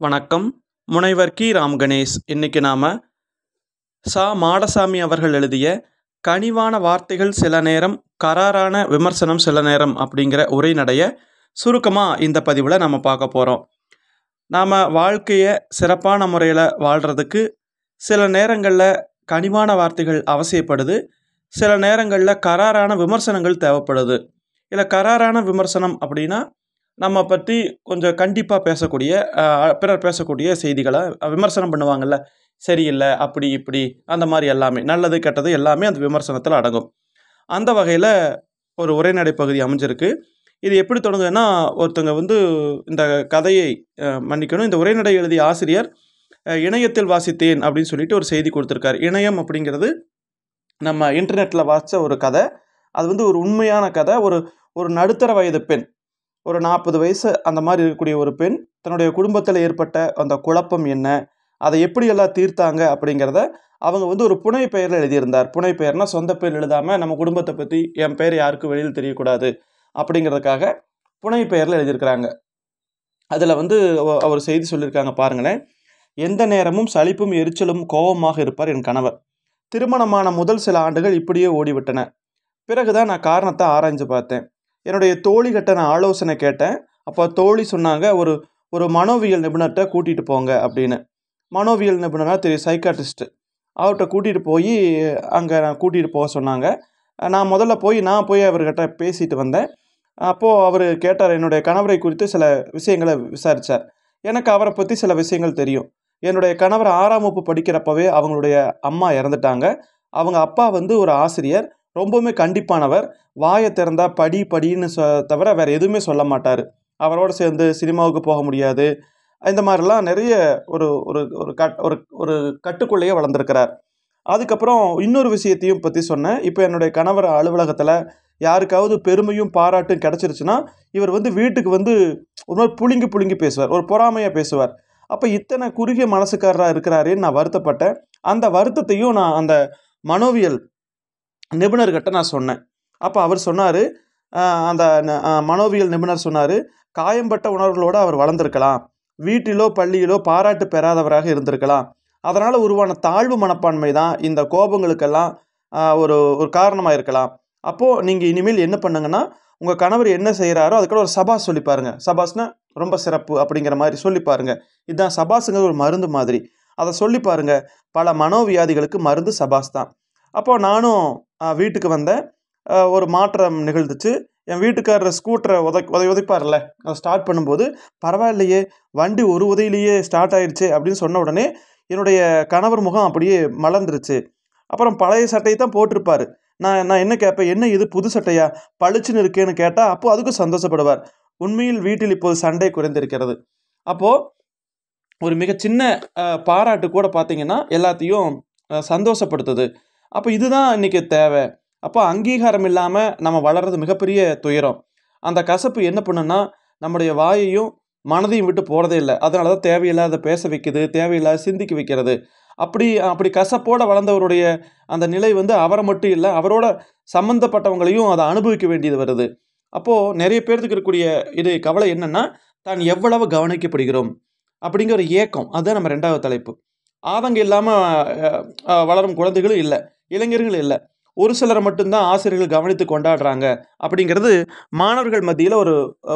வணக்கம். முனைவர் கி. ராம் கணேஷ். இன்னைக்கு நாம மாடசாமி அவர்கள் எழுதிய கனிவான வார்த்தைகள் சில நேரம், கராரான விமர்சனம் சில நேரம் அப்படிங்கிற உரைநடைய சுருக்கமாக இந்த பதிவில் நம்ம பார்க்க போகிறோம். நாம் வாழ்க்கையை சிறப்பான முறையில் வாழ்கிறதுக்கு சில நேரங்களில் கனிவான வார்த்தைகள் அவசியப்படுது, சில நேரங்களில் கராரான விமர்சனங்கள் தேவைப்படுது. இல்லை, கராரான விமர்சனம் அப்படின்னா நம்ம பற்றி கொஞ்சம் கண்டிப்பாக பேசக்கூடிய, பிறர் பேசக்கூடிய செய்திகளை விமர்சனம் பண்ணுவாங்கள்ல, சரியில்லை அப்படி இப்படி அந்த மாதிரி எல்லாமே, நல்லது கெட்டது எல்லாமே அந்த விமர்சனத்தில் அடங்கும். அந்த வகையில் ஒரு உரைநடை பகுதி அமைஞ்சிருக்கு. இது எப்படி தொடங்குதுன்னா, ஒருத்தங்க இந்த கதையை மன்னிக்கணும், இந்த உரைநடை எழுதிய ஆசிரியர் இணையத்தில் வாசித்தேன் அப்படின்னு சொல்லிட்டு ஒரு செய்தி கொடுத்துருக்காரு. இணையம் அப்படிங்கிறது நம்ம இன்டர்நெட்டில் வாசித்த ஒரு கதை. அது ஒரு உண்மையான கதை. ஒரு நடுத்தர வயது பெண், ஒரு 40 வயசு அந்த மாதிரி இருக்கக்கூடிய ஒரு பெண், தன்னுடைய குடும்பத்தில் ஏற்பட்ட அந்த குழப்பம் என்ன, அதை எப்படியெல்லாம் தீர்த்தாங்க அப்படிங்கிறத அவங்க ஒரு புனை பெயரில் எழுதியிருந்தார். புனை பெயர்னால் சொந்த பேர் எழுதாமல், நம்ம குடும்பத்தை பற்றி என் பேர் யாருக்கும் வெளியில் தெரியக்கூடாது அப்படிங்கிறதுக்காக புனை பெயரில் எழுதியிருக்கிறாங்க. அதில் அவர் செய்தி சொல்லியிருக்காங்க பாருங்களேன். எந்த நேரமும் சலிப்பும் எரிச்சலும் கோபமாக இருப்பார் என் கணவர். திருமணமான முதல் சில ஆண்டுகள் இப்படியே ஓடிவிட்டன. பிறகுதான் நான் காரணத்தை ஆராய்ஞ்சு பார்த்தேன். என்னுடைய தோழிகிட்ட நான் ஆலோசனை கேட்டேன். அப்போ தோழி சொன்னாங்க, ஒரு மனோவியல் நிபுணர்கிட்ட கூட்டிகிட்டு போங்க அப்படின்னு. மனோவியல் நிபுணராக சைக்காட்ரிஸ்ட்டு, அவர்கிட்ட கூட்டிகிட்டு போய் அங்கே நான் கூட்டிகிட்டு போக சொன்னாங்க. நான் முதல்ல நான் போய் அவர்கிட்ட பேசிட்டு வந்தேன். அப்போது அவர் கேட்டார், என்னுடைய கணவரை குறித்து சில விஷயங்களை விசாரித்தார். எனக்கு அவரை பற்றி சில விஷயங்கள் தெரியும். என்னுடைய கணவர் 6ஆம் வகுப்பு படிக்கிறப்பவே அவங்களுடைய அம்மா இறந்துட்டாங்க. அவங்க அப்பா ஒரு ஆசிரியர், ரொம்பவுமே கண்டிப்பானவர். வாயை திறந்தா படின்னு தவிர வேறு எதுவுமே சொல்ல மாட்டார். அவரோடு சேர்ந்து சினிமாவுக்கு போக முடியாது. இந்த மாதிரிலாம் நிறைய ஒரு ஒரு ஒரு கட்டுக்குள்ளேயே வளர்ந்துருக்கிறார். அதுக்கப்புறம் இன்னொரு விஷயத்தையும் பற்றி சொன்னேன். இப்போ என்னுடைய கணவர் அலுவலகத்தில் யாருக்காவது பெருமையும் பாராட்டும் கிடச்சிருச்சுன்னா, இவர் வீட்டுக்கு ஒரு மாதிரி புழுங்கி பேசுவார், ஒரு பொறாமையாக பேசுவார். அப்போ இத்தனை குறுகிய மனசுக்காரராக இருக்கிறாரேன்னு நான் வருத்தப்பட்டேன். அந்த வருத்தத்தையும் நான் அந்த மனோவியல் நிபுணர்கிட்ட நான் சொன்னேன். அப்போ அவர் சொன்னார், அந்த மனோவியல் நிபுணர் சொன்னார், காயம்பட்ட உணர்வுகளோடு அவர் வளர்ந்துருக்கலாம், வீட்டிலோ பள்ளியிலோ பாராட்டு பெறாதவராக இருந்திருக்கலாம், அதனால் உருவான தாழ்வு மனப்பான்மை தான் இந்த கோபங்களுக்கெல்லாம் ஒரு காரணமாக இருக்கலாம். அப்போது நீங்கள் இனிமேல் என்ன பண்ணுங்கன்னா, உங்கள் கணவர் என்ன செய்கிறாரோ அதுக்கூட ஒரு சபாஸ் சொல்லி பாருங்கள். சபாஸ்னால் ரொம்ப சிறப்பு அப்படிங்கிற மாதிரி சொல்லி பாருங்கள். இதுதான் சபாஸுங்கிற ஒரு மருந்து மாதிரி. அதை சொல்லி பாருங்கள். பல மனோவியாதிகளுக்கு மருந்து சபாஸ் தான். அப்போது நானும் வீட்டுக்கு வந்தேன். ஒரு மாற்றம் நிகழ்ந்துச்சு. என் வீட்டுக்காரர் ஸ்கூட்டரை உதைப்பார்ல, அதை ஸ்டார்ட் பண்ணும்போது, பரவாயில்லையே வண்டி ஒரு உதையிலேயே ஸ்டார்ட் ஆகிடுச்சு அப்படின்னு சொன்ன உடனே என்னுடைய கணவர் முகம் அப்படியே மலர்ந்துருச்சு. அப்புறம் பழைய சட்டையை தான் போட்டிருப்பார். நான் என்ன கேட்பேன், என்ன இது புது சட்டையா, பளிச்சுன்னு இருக்கேன்னு கேட்டால் அப்போது அதுக்கும் சந்தோஷப்படுவார். உண்மையில் வீட்டில் இப்போது சண்டை குறைந்திருக்கிறது. அப்போது ஒரு மிக சின்ன பாராட்டு கூட பார்த்திங்கன்னா எல்லாத்தையும் சந்தோஷப்படுத்துது. அப்போ இதுதான் இன்றைக்கி தேவை. அப்போ அங்கீகாரம் இல்லாமல் நம்ம வளர்கிறது மிகப்பெரிய துயரம். அந்த கசப்பு என்ன பண்ணுன்னா, நம்முடைய வாயையும் மனதையும் விட்டு போகிறதே இல்லை. அதனால தான் தேவையில்லாத பேச வைக்குது, தேவையில்லாத சிந்திக்க வைக்கிறது. அப்படி கசப்போடு வளர்ந்தவருடைய அந்த நிலை அவரை மட்டும் இல்லை, அவரோட சம்மந்தப்பட்டவங்களையும் அதை அனுபவிக்க வேண்டியது வருது. அப்போது நிறைய பேர்த்துக்கு இருக்கக்கூடிய கவலை என்னென்னா, தான் எவ்வளவு கவனிக்கப்படுகிறோம் அப்படிங்கிற ஒரு ஏக்கம். அதுதான் நம்ம 2வது தலைப்பு. ஆதங்கம் இல்லாமல் வளரும் குழந்தைகளும் இல்லை, இளைஞர்கள் இல்லை. ஒரு சிலரை மட்டும்தான் ஆசிரியர்கள் கவனித்து கொண்டாடுறாங்க அப்படிங்கிறது மாணவர்கள் மத்தியில்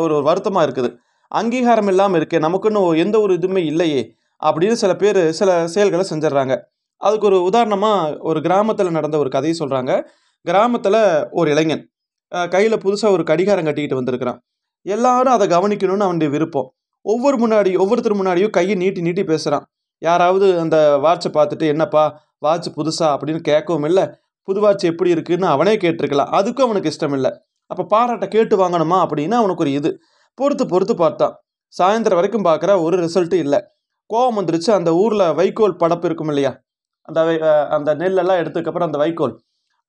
ஒரு வருத்தமாக இருக்குது. அங்கீகாரம் இல்லாமல் இருக்கே, நமக்குன்னு எந்த ஒரு இதுவுமே இல்லையே அப்படின்னு சில பேர் சில செயல்களை செஞ்சிடறாங்க. அதுக்கு ஒரு உதாரணமாக ஒரு கிராமத்தில் நடந்த ஒரு கதையை சொல்கிறாங்க. கிராமத்தில் ஒரு இளைஞன் கையில் புதுசாக ஒரு கடிகாரம் கட்டிக்கிட்டு வந்திருக்கிறான். எல்லாரும் அதை கவனிக்கணும்னு அவனுடைய விருப்பம். ஒவ்வொருத்தர் முன்னாடியும் கையை நீட்டி பேசுகிறான். யாராவது அந்த வாட்சை பார்த்துட்டு, என்னப்பா வாட்ச் புதுசா அப்படின்னு கேட்கவும் இல்லை, புது வாட்ச் எப்படி இருக்குன்னு அவனே கேட்டிருக்கலாம், அதுக்கும் அவனுக்கு இஷ்டம் இல்லை. அப்போ பாராட்டை கேட்டு வாங்கணுமா அப்படின்னு அவனுக்கு ஒரு பொறுத்து பார்த்தான். சாயந்தரம் வரைக்கும் பார்க்குற ஒரு ரிசல்ட்டும் இல்லை. கோபம் வந்துருச்சு. அந்த ஊரில் வைக்கோல் படப்பு இருக்கும் இல்லையா, அந்த நெல்லெல்லாம் எடுத்ததுக்கப்புறம் அந்த வைக்கோல்,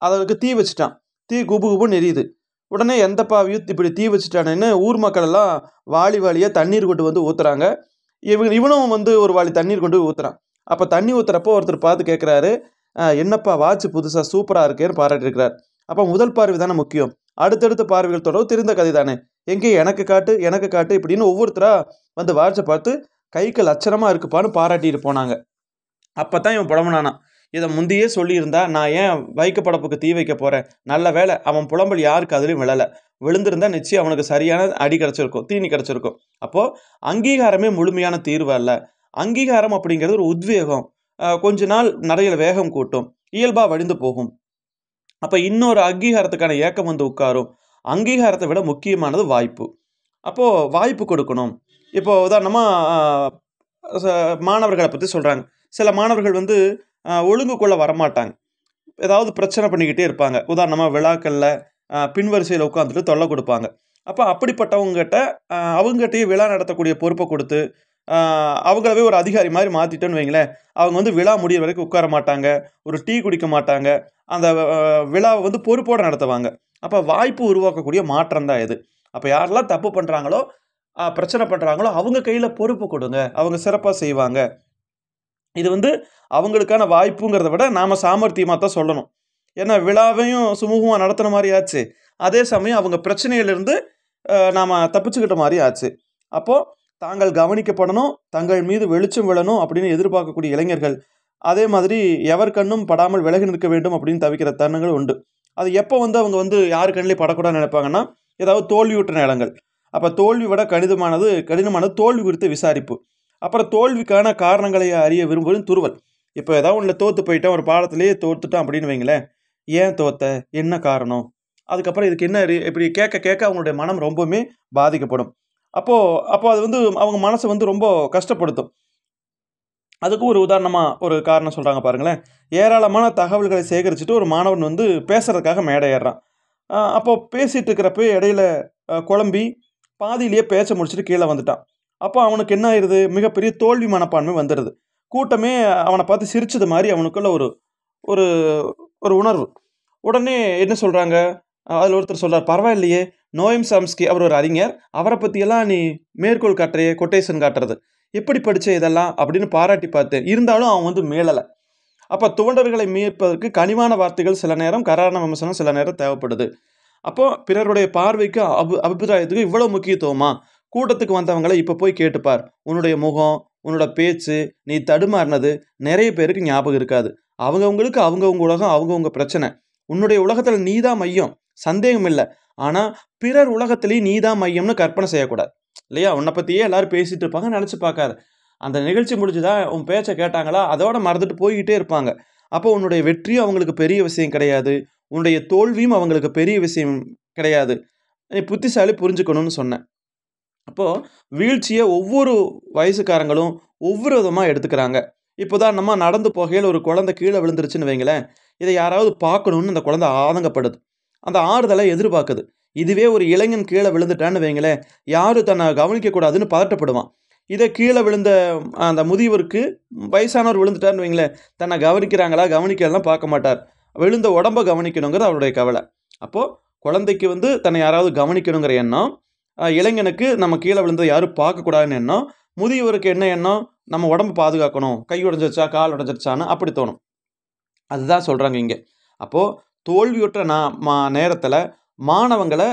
அதற்கு தீ வச்சுட்டான். தீ குபுன்னு எரியுது. உடனே எந்த பாவியும் இப்படி தீ வச்சுட்டானேன்னு ஊர் மக்கள் எல்லாம் வாளியாக தண்ணீர் கொண்டு ஊற்றுறாங்க. இவனும் ஒரு வாளி தண்ணீர் கொண்டு ஊற்றுறான். அப்போ தண்ணி ஊற்றுறப்போ ஒருத்தர் பார்த்து கேட்குறாரு, என்னப்பா வாட்ச் புதுசாக சூப்பராக இருக்கேன்னு பாராட்டிருக்கிறார். அப்போ முதல் பார்வை தானே முக்கியம், அடுத்தடுத்த பார்வைகள் தொடர்பு தெரிந்த கதை தானே, எங்கே எனக்கு காட்டு இப்படின்னு ஒவ்வொருத்தராக வாட்சை பார்த்து கைக்கு லட்சணமாக இருக்குப்பான்னு பாராட்டிட்டு போனாங்க. அப்போ தான் இவன் புலம்புனானான், இதை முந்தையே சொல்லியிருந்தா நான் ஏன் வைக்கப்படப்புக்கு தீ வைக்க போகிறேன், நல்ல வேலை அவன் புலம்பல் யாருக்கு அதுலேயும் விழலை, விழுந்திருந்தா நிச்சயம் அவனுக்கு சரியான அடி கிடச்சிருக்கும், தீனி கிடச்சிருக்கும். அப்போது அங்கீகாரமே முழுமையான தீர்வு அல்ல. அங்கீகாரம் அப்படிங்கிறது ஒரு உத்வேகம், கொஞ்ச நாள் நிறைய வேகம் கூட்டும், இயல்பாக வழிந்து போகும். அப்போ இன்னொரு அங்கீகாரத்துக்கான ஏக்கம் வந்து உட்காரும். அங்கீகாரத்தை விட முக்கியமானது வாய்ப்பு. அப்போது வாய்ப்பு கொடுக்கணும். இப்போ உதாரணமாக மாணவர்களை பற்றி சொல்கிறாங்க. சில மாணவர்கள் வந்து ஒழுங்குக்குள்ளே வரமாட்டாங்க, ஏதாவது பிரச்சனை பண்ணிக்கிட்டே இருப்பாங்க. உதாரணமாக விழாக்களில் பின்வரிசையில் உட்காந்துட்டு தொல்லை கொடுப்பாங்க. அப்போ அப்படிப்பட்டவங்ககிட்ட அவங்ககிட்டயே விழா நடத்தக்கூடிய பொறுப்பை கொடுத்து அவங்களவே ஒரு அதிகாரி மாதிரி மாற்றிட்டோன்னு வைங்களேன், அவங்க வந்து விழா முடிகிற வரைக்கும் உட்கார மாட்டாங்க, ஒரு டீ குடிக்க மாட்டாங்க, அந்த விழாவை வந்து பொறுப்போடு நடத்துவாங்க. அப்போ வாய்ப்பு உருவாக்கக்கூடிய மாற்றம் தான் இது. அப்போ யாரெல்லாம் தப்பு பண்ணுறாங்களோ, பிரச்சனை பண்ணுறாங்களோ அவங்க கையில் பொறுப்பு கொடுங்க, அவங்க சிறப்பாக செய்வாங்க. இது வந்து அவங்களுக்கான வாய்ப்புங்கிறத விட நாம் சாமர்த்தியமாக தான் சொல்லணும். ஏன்னா விழாவையும் சுமூகமாக நடத்துன மாதிரி ஆச்சு, அதே சமயம் அவங்க பிரச்சனையிலிருந்து நாம் தப்பிச்சுக்கிட்ட மாதிரி ஆச்சு. அப்போது தாங்கள் கவனிக்கப்படணும், தங்கள் மீது வெளிச்சம் விழணும் அப்படின்னு எதிர்பார்க்கக்கூடிய இளைஞர்கள் அதே மாதிரி எவர் கண்ணும் படாமல் விலகி நிற்க வேண்டும் அப்படின்னு தவிக்கிற தருணங்கள் உண்டு. அது எப்போ வந்து அவங்க வந்து யார் கண்ணிலையும் படக்கூடாதுன்னு நினைப்பாங்கன்னா, ஏதாவது தோல்வியுற்ற நேரங்கள். அப்போ தோல்வி விட கடினமானது தோல்வி குறித்த விசாரிப்பு. அப்புறம் தோல்விக்கான காரணங்களை அறிய விரும்புவது துருவல். இப்போ ஏதாவது ஒன்றில் தோற்று போயிட்டான், ஒரு பாடத்திலேயே தோற்றுட்டான் அப்படின்னு வைங்களேன், ஏன் தோத்த, என்ன காரணம், அதுக்கப்புறம் இதுக்கு என்ன இப்படி கேட்க கேட்க அவங்களுடைய மனம் ரொம்பவுமே பாதிக்கப்படும். அப்போ அது வந்து அவங்க மனசை வந்து ரொம்ப கஷ்டப்படுத்தும். அதுக்கு ஒரு உதாரணமாக ஒரு காரணம் சொல்கிறாங்க பாருங்களேன். ஏராளமான தகவல்களை சேகரிச்சுட்டு ஒரு மாணவன் வந்து பேசுகிறதுக்காக மேடை ஏறுறான். அப்போது பேசிகிட்டு இருக்கிறப்ப இடையில குழம்பி பாதியிலேயே பேச்ச முடிச்சுட்டு கீழே வந்துட்டான். அப்போ அவனுக்கு என்ன ஆயிடுது, மிகப்பெரிய தோல்வி மனப்பான்மை வந்துடுது. கூட்டமே அவனை பார்த்து சிரிச்சது மாதிரி அவனுக்குள்ள ஒரு ஒரு ஒரு உணர்வு. உடனே என்ன சொல்கிறாங்க, அதில் ஒருத்தர் சொல்கிறார், பரவாயில்லையே, நோயம் சாம்ஸ்கி அவர் ஒரு அறிஞர், அவரை பற்றியெல்லாம் நீ மேற்கோள் காட்டுறையே, கொட்டேஷன் காட்டுறது, எப்படி படித்த இதெல்லாம் அப்படின்னு பாராட்டி பார்த்தேன், இருந்தாலும் அவன் வந்து மேலலை. அப்போ துவண்டர்களை மீட்பதற்கு கனிவான வார்த்தைகள் சில நேரம், கராரான விமர்சனம் சில நேரம் தேவைப்படுது. அப்போது பிறருடைய பார்வைக்கு அபிப்பிராயத்துக்கு இவ்வளோ முக்கியத்துவமா, கூட்டத்துக்கு வந்தவங்களை இப்போ போய் கேட்டுப்பார், உன்னுடைய முகம், உன்னோட பேச்சு, நீ தடுமாறினது நிறைய பேருக்கு ஞாபகம் இருக்காது. அவங்கவுங்களுக்கு அவங்கவுங்க உலகம், அவங்கவுங்க பிரச்சனை. உன்னுடைய உலகத்தில் நீ தான் மையம், சந்தேகம் இல்லை. ஆனால் பிறர் உலகத்திலேயே நீ தான் மையம்னு கற்பனை செய்யக்கூடாது இல்லையா? உன்னை பற்றியே எல்லாரும் பேசிகிட்டு இருப்பாங்க, நினச்சி பார்க்காது. அந்த நிகழ்ச்சி முடிஞ்சுதா, உன் பேச்சை கேட்டாங்களா, அதோட மறந்துட்டு போய்கிட்டே இருப்பாங்க. அப்போ உன்னுடைய வெற்றியும் அவங்களுக்கு பெரிய விஷயம் கிடையாது, உன்னுடைய தோல்வியும் அவங்களுக்கு பெரிய விஷயம் கிடையாது. நீ புத்திசாலி, புரிஞ்சுக்கணும்னு சொன்னேன். அப்போது வீழ்ச்சியை ஒவ்வொரு வயசுக்காரங்களும் ஒவ்வொரு விதமாக எடுத்துக்கிறாங்க. இப்போ தான் நம்ம நடந்து போகையில் ஒரு குழந்தை கீழே விழுந்துருச்சுன்னு வைங்களேன், இதை யாராவது பார்க்கணுன்னு அந்த குழந்தை ஆதங்கப்படுது, அந்த ஆறுதலை எதிர்பார்க்குது. இதுவே ஒரு இளைஞன் கீழே விழுந்துட்டான்னு வைங்களேன், யாரும் தன்னை கவனிக்கக்கூடாதுன்னு பதட்டப்படுவான். இதை கீழே விழுந்த அந்த முதியவருக்கு, வயசானவர் விழுந்துட்டார்னு வைங்களேன், தன்னை கவனிக்கிறாங்களா கவனிக்கலாம் பார்க்க மாட்டார், விழுந்த உடம்பை கவனிக்கணுங்கிறது அவருடைய கவலை. அப்போது குழந்தைக்கு வந்து தன்னை யாராவது கவனிக்கணுங்கிற எண்ணம், இளைஞனுக்கு நம்ம கீழே விழுந்ததை யாரும் பார்க்கக்கூடாதுன்னு எண்ணம், முதியவருக்கு என்ன எண்ணம், நம்ம உடம்பு பாதுகாக்கணும், கை உடஞ்சிருச்சா கால் உடஞ்சிருச்சான்னு அப்படி தோணும். அதுதான் சொல்கிறாங்க இங்கே. அப்போது தோல்வியுற்ற நேரத்தில் மாணவங்களை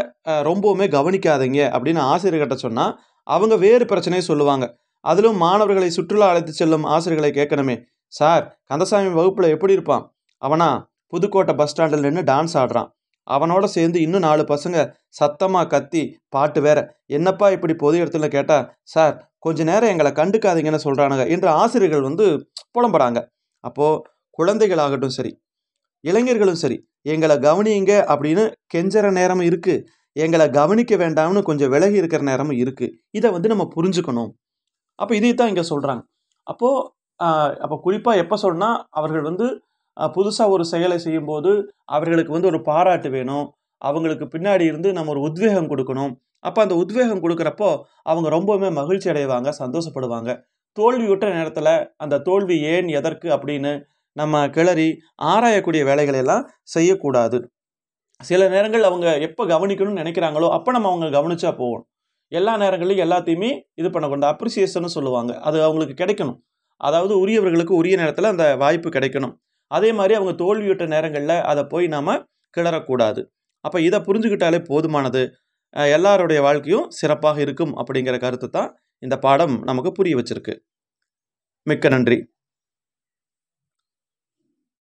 ரொம்பவுமே கவனிக்காதீங்க அப்படின்னு ஆசிரியர்கிட்ட சொன்னால் அவங்க வேறு பிரச்சனையை சொல்லுவாங்க. அதிலும் மாணவர்களை சுற்றுலா அழைத்து செல்லும் ஆசிரியர்களை கேட்கணுமே, சார் கந்தசாமி வகுப்பில் எப்படி இருப்பான், அவனா புதுக்கோட்டை பஸ் ஸ்டாண்டில் நின்று டான்ஸ் ஆடுறான், அவனோட சேர்ந்து இன்னும் 4 பசங்க சத்தமாக கத்தி பாட்டு வேற, என்னப்பா இப்படி பொது இடத்துல கேட்டால், சார் கொஞ்ச நேரம் எங்களை கண்டுக்காதீங்கன்னு சொல்கிறானுங்க என்று ஆசிரியர்கள் வந்து புலம்புறாங்க. அப்போது குழந்தைகளாகட்டும் சரி, இளைஞர்களும் சரி, எங்களை கவனிங்க அப்படின்னு கெஞ்சற நேரமும் இருக்குது, எங்களை கவனிக்க வேண்டாம்னு கொஞ்சம் விலகி இருக்கிற நேரமும் இருக்குது. இதை வந்து நம்ம புரிஞ்சுக்கணும். அப்போ இதைத்தான் இங்கே சொல்கிறாங்க. அப்போ குறிப்பாக எப்போ சொன்னால், அவர்கள் வந்து புதுசாக ஒரு செயலை செய்யும்போது அவர்களுக்கு வந்து ஒரு பாராட்டு வேணும், அவங்களுக்கு பின்னாடி இருந்து நம்ம ஒரு உத்வேகம் கொடுக்கணும். அப்போ அந்த உத்வேகம் கொடுக்குறப்போ அவங்க ரொம்பவுமே மகிழ்ச்சி அடைவாங்க, சந்தோஷப்படுவாங்க. தோல்வியுற்ற நேரத்தில் அந்த தோல்வி ஏன், எதற்கு அப்படின்னு நம்ம கிளறி ஆராயக்கூடிய வேலைகளை எல்லாம் செய்யக்கூடாது. சில நேரங்கள் அவங்க எப்போ கவனிக்கணும்னு நினைக்கிறாங்களோ அப்போ நம்ம அவங்க கவனிச்சா போகணும். எல்லா நேரங்களையும் எல்லாத்தையுமே இது பண்ணக்கூடாது. அப்ரிசியேஷன்னு சொல்லுவாங்க, அது அவங்களுக்கு கிடைக்கணும். அதாவது உரியவர்களுக்கு உரிய நேரத்தில் அந்த வாய்ப்பு கிடைக்கணும். அதே மாதிரி அவங்க தோல்வியுற்ற நேரங்களில் அதை போய் நாம் கிளறக்கூடாது. அப்போ இதை புரிஞ்சுக்கிட்டாலே போதுமானது. எல்லாருடைய வாழ்க்கையும் சிறப்பாக இருக்கும் அப்படிங்கிற கருத்து தான் இந்த பாடம் நமக்கு புரிய வச்சிருக்கு. மிக்க நன்றி.